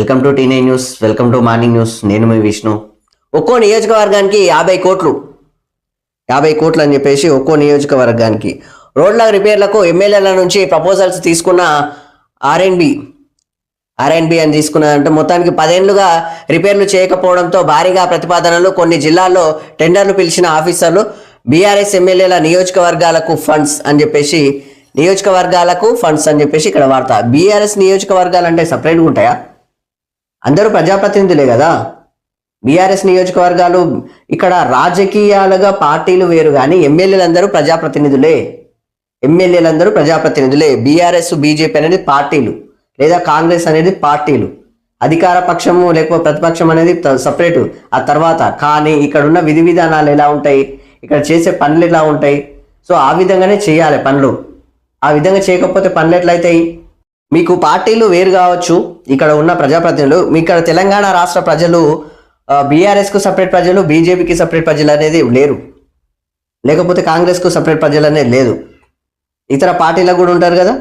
Welcome to T nine news, welcome to morning news. నేను మీ విష్ణు. ఒక్కో నియోజకవర్గానికి 50 కోట్లు అని చెప్పేసి ఒక్కో నియోజకవర్గానికి రోడ్ల రిపేర్లకు ఎమ్మెల్యేల నుంచి ప్రపోజల్స్ తీసుకున్న ఆర్ఎండ్బి అని తీసుకున్నారంటే మొత్తానికి 10 ఏళ్లుగా రిపేర్లు చేయకపోవడంతో భారీగా ప్రతిపాదనలు. కొన్ని జిల్లాల్లో టెండర్లు పిలిచిన ఆఫీసర్లు బీఆర్ఎస్ ఎమ్మెల్యేల నియోజకవర్గాలకు ఫండ్స్ అని చెప్పేసి ఇక్కడ వార్త. బీఆర్ఎస్ నియోజకవర్గాలు అంటే సపరేట్గా ఉంటాయా? అందరూ ప్రజాప్రతినిధులే కదా. బీఆర్ఎస్ నియోజకవర్గాలు ఇక్కడ రాజకీయాలుగా పార్టీలు వేరు, కానీ ఎమ్మెల్యేలందరూ ప్రజాప్రతినిధులే. బీఆర్ఎస్ బీజేపీ అనేది పార్టీలు, లేదా కాంగ్రెస్ అనేది పార్టీలు. అధికార పక్షము లేకపోతే ప్రతిపక్షం అనేది సపరేటు ఆ తర్వాత. కానీ ఇక్కడ ఉన్న విధి విధానాలు ఎలా ఉంటాయి, ఇక్కడ చేసే పనులు ఎలా ఉంటాయి? సో ఆ విధంగానే చేయాలి పనులు. ఆ విధంగా చేయకపోతే పనులు ఎట్లయితాయి? మీకు పార్టీలు వేరు కావచ్చు, ఇక్కడ ఉన్న ప్రజాప్రతినిధులు. ఇక్కడ తెలంగాణ రాష్ట్ర ప్రజలు బీఆర్ఎస్కు సపరేట్ ప్రజలు, బీజేపీకి సపరేట్ ప్రజలు అనేది లేరు, లేకపోతే కాంగ్రెస్కు సపరేట్ ప్రజలు అనేది లేదు. ఇతర పార్టీలకు కూడా ఉంటారు కదా.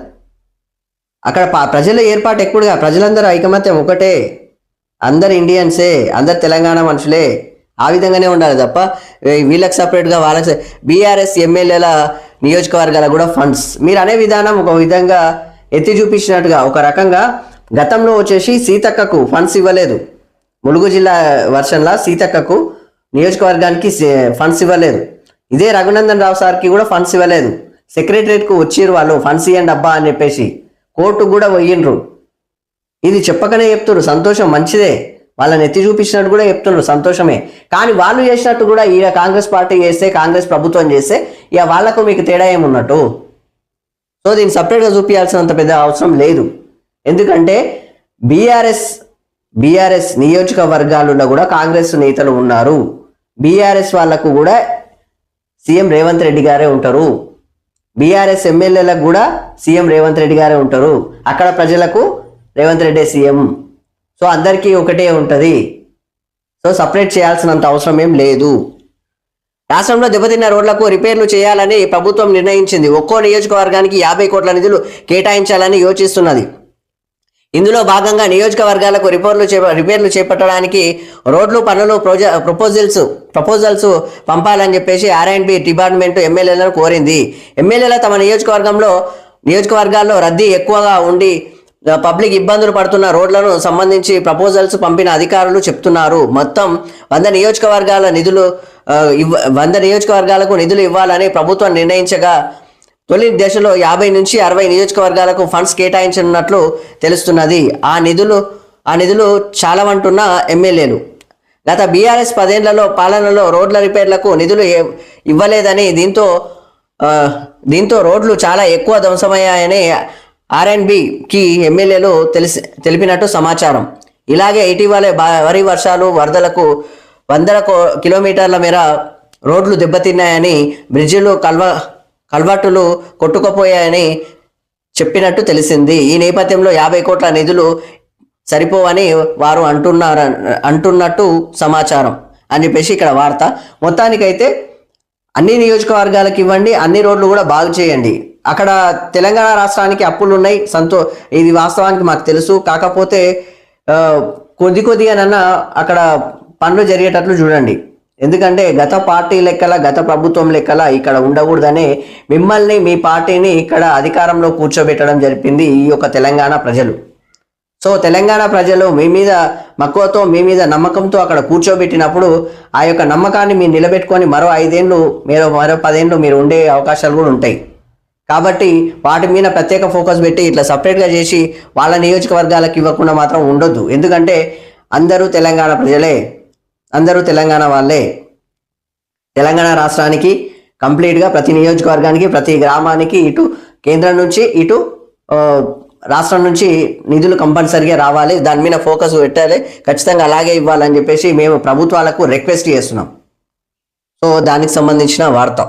అక్కడ ప్రజల ఏర్పాటు ఎక్కువగా, ప్రజలందరూ ఐకమత్యం ఒకటే, అందరు ఇండియన్సే, అందరు తెలంగాణ మనుషులే. ఆ విధంగానే ఉండాలి తప్ప వీళ్ళకి సపరేట్గా వాళ్ళకి. బీఆర్ఎస్ ఎమ్మెల్యేల నియోజకవర్గాలకు కూడా ఫండ్స్ మీరు అనే విధానం ఒక విధంగా ఎత్తి చూపించినట్టుగా. ఒక రకంగా గతంలో వచ్చేసి సీతక్కకు ఫండ్స్ ఇవ్వలేదు. ములుగు జిల్లా వర్షన్లా సీతక్కకు నియోజకవర్గానికి ఫండ్స్ ఇవ్వలేదు. ఇదే రఘునందన్ రావు సార్కి కూడా ఫండ్స్ ఇవ్వలేదు. సెక్రటరియట్కు వచ్చిర్రు వాళ్ళు, ఫండ్స్ ఇవ్వండి అబ్బా అని చెప్పేసి. కోర్టుకు కూడా పోయిండ్రు. ఇది చెప్పకనే చెప్తున్నారు, సంతోషం, మంచిదే. వాళ్ళని ఎత్తి చూపించినట్టు కూడా చెప్తున్నారు, సంతోషమే. కానీ వాళ్ళు చేసినట్టు కూడా ఈడ కాంగ్రెస్ పార్టీ చేస్తే, కాంగ్రెస్ ప్రభుత్వం చేస్తే ఇక వాళ్లకు మీకు తేడా ఏమున్నట్టు? సో దీన్ని సపరేట్గా చూపించాల్సినంత పెద్ద అవసరం లేదు. ఎందుకంటే బీఆర్ఎస్ నియోజకవర్గాలలో కూడా కాంగ్రెస్ నేతలు ఉన్నారు. బీఆర్ఎస్ వాళ్లకు కూడా సీఎం రేవంత్ రెడ్డి గారే ఉంటారు. బీఆర్ఎస్ ఎమ్మెల్యేలకు కూడా సీఎం రేవంత్ రెడ్డి గారే ఉంటారు. అక్కడ ప్రజలకు రేవంత్ రెడ్డి సీఎం. సో అందరికీ ఒకటే ఉంటుంది. సో సపరేట్ చేయాల్సినంత అవసరం ఏం లేదు. రాష్ట్రంలో దెబ్బతిన్న రోడ్లకు రిపేర్లు చేయాలని ప్రభుత్వం నిర్ణయించింది. ఒక్కో నియోజకవర్గానికి 50 కోట్ల నిధులు కేటాయించాలని యోచిస్తున్నది. ఇందులో భాగంగా నియోజకవర్గాలకు రిపేర్లు చేపట్టడానికి రోడ్లు పనులు ప్రపోజల్స్ పంపాలని చెప్పేసి ఆర్ఎండ్బి డిపార్ట్మెంట్ ఎమ్మెల్యేలను కోరింది. ఎమ్మెల్యేలు తమ నియోజకవర్గాల్లో రద్దీ ఎక్కువగా ఉండి పబ్లిక్ ఇబ్బందులు పడుతున్న రోడ్లను సంబంధించి ప్రపోజల్స్ పంపిన అధికారులు చెప్తున్నారు. మొత్తం 100 నియోజకవర్గాలకు నిధులు ఇవ్వాలని ప్రభుత్వం నిర్ణయించగా తొలి దశలో 50 నుంచి 60 నియోజకవర్గాలకు ఫండ్స్ కేటాయించనున్నట్లు తెలుస్తున్నది. ఆ నిధులు చాలవంటున్న ఎమ్మెల్యేలు గత బీఆర్ఎస్ 10 ఏళ్లలో పాలనలో రోడ్ల రిపేర్లకు నిధులు ఇవ్వలేదని, దీంతో రోడ్లు చాలా ఎక్కువ ధ్వంసమయ్యాయని ఆర్ఎండ్బికి ఎమ్మెల్యేలు తెలిపినట్టు సమాచారం. ఇలాగే ఇటీవలే భారీ వర్షాలు, వరదలకు 100 కిలోమీటర్ల మేర రోడ్లు దెబ్బతిన్నాయని, బ్రిడ్జిలు కల్వర్టులు కొట్టుకుపోయాయని చెప్పినట్టు తెలిసింది. ఈ నేపథ్యంలో 50 కోట్ల నిధులు సరిపోవని వారు అంటున్నట్టు సమాచారం అని చెప్పేసి ఇక్కడ వార్త. మొత్తానికైతే అన్ని నియోజకవర్గాలకు ఇవ్వండి, అన్ని రోడ్లు కూడా బాగు చేయండి. అక్కడ తెలంగాణ రాష్ట్రానికి అప్పులు ఉన్నాయి, ఇది వాస్తవానికి మాకు తెలుసు. కాకపోతే కొద్దిగానన్నా అక్కడ పనులు జరిగేటట్లు చూడండి. ఎందుకంటే గత పార్టీ లెక్కల, గత ప్రభుత్వం లెక్కల ఇక్కడ ఉండకూడదని మిమ్మల్ని, మీ పార్టీని ఇక్కడ అధికారంలో కూర్చోబెట్టడం జరిపింది ఈ యొక్క తెలంగాణ ప్రజలు. సో తెలంగాణ ప్రజలు మీ మీద మక్కువతో, మీ మీద నమ్మకంతో అక్కడ కూర్చోబెట్టినప్పుడు ఆ యొక్క నమ్మకాన్ని మీరు నిలబెట్టుకొని మరో 5 ఏళ్ళు, మరో 10 ఏళ్ళు మీరు ఉండే అవకాశాలు కూడా ఉంటాయి. కాబట్టి వాటి మీద ప్రత్యేక ఫోకస్ పెట్టి ఇట్లా సపరేట్గా చేసి వాళ్ళ నియోజకవర్గాలకు ఇవ్వకుండా మాత్రం ఉండొద్దు. ఎందుకంటే అందరూ తెలంగాణ ప్రజలే, అందరూ తెలంగాణ వాళ్ళే. తెలంగాణ రాష్ట్రానికి కంప్లీట్గా ప్రతి నియోజకవర్గానికి, ప్రతి గ్రామానికి ఇటు కేంద్రం నుంచి, ఇటు రాష్ట్రం నుంచి నిధులు కంపల్సరీగా రావాలి. దాని మీద ఫోకస్ పెట్టాలి, ఖచ్చితంగా అలాగే ఇవ్వాలని చెప్పేసి మేము ప్రభుత్వాలకు రిక్వెస్ట్ చేస్తున్నాం. సో దానికి సంబంధించిన వార్త.